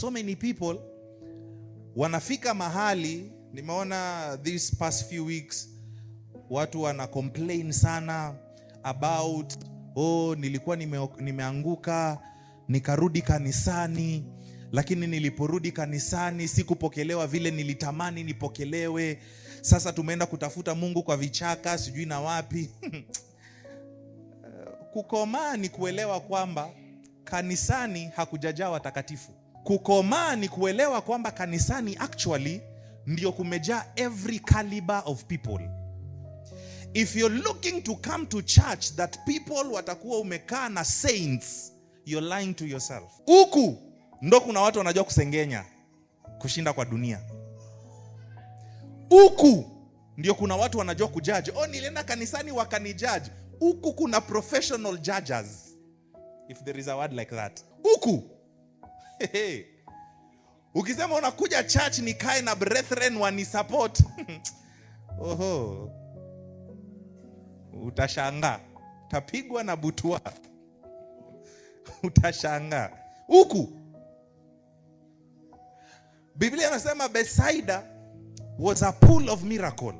So many people wanafika mahali, nimeona these past few weeks watu wana complain sana about nilikuwa nimeanguka nikarudi kanisani, lakini niliporudi kanisani sikupokelewa vile nilitamani nipokelewe. Sasa tumeenda kutafuta Mungu kwa vichaka sijui na wapi. Kukomaa ni kuelewa kwamba kanisani hakujajaa watakatifu. Kukomaa ni kuelewa kwamba kanisani actually ndio kumejaa every caliber of people. If you're looking to come to church that people watakuwa umekaa na saints, you're lying to yourself. Huku ndo kuna watu wanajua kusengenya kushinda kwa dunia. Huku ndio kuna watu wanajua kujudge. Nilienda kanisani wakanijudge. Huku kuna professional judges, if there is a word like that. Huku ukisema unakuja church nikae na brethren wani support utashangaa, utapigwa na butwa. Utashangaa. Huku Biblia inasema Bethsaida was a pool of miracle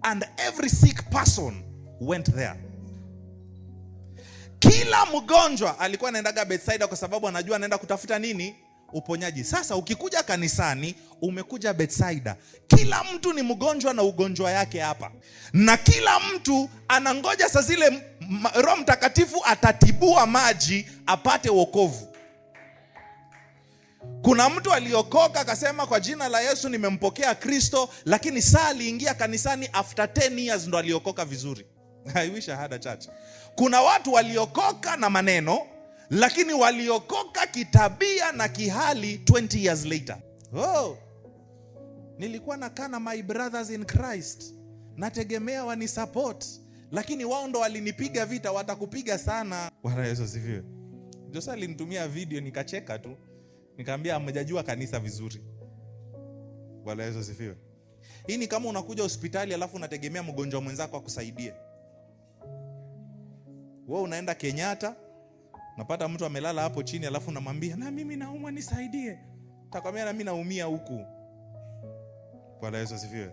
and every sick person went there. Kila mgonjwa alikuwa anaendaga Bethsaida kwa sababu anajua anaenda kutafuta nini? Uponyaji. Sasa ukikuja kanisani, umekuja Bethsaida. Kila mtu ni mgonjwa na ugonjwa yake hapa. Na kila mtu anangoja saa zile Roho Mtakatifu atatibua maji apate wokovu. Kuna mtu aliokoka akasema kwa jina la Yesu nimempokea Kristo, lakini saa aliingia kanisani after 10 years ndo aliokoka vizuri. I wish I had a church. Kuna watu waliokoka na maneno, lakini waliokoka kitabia na kihali 20 years later. Nilikuwa nakaa na my brothers in Christ, nategemea wani support, lakini wao ndo walinipiga vita. Watakupiga sana. Bwana Yesu asifiwe. Josa alinitumia video nikacheka tu, nikamwambia hamjajua kanisa vizuri. Bwana Yesu asifiwe. Hii ni kama unakuja hospitali alafu unategemea mgonjwa mwenzako akusaidie. Wewe unaenda Kenyatta, unapata mtu amelala hapo chini alafu unamwambia na mimi naumwa nisaidie. Takwambia na mimi naumia huku. Bwana Yesu asifiwe.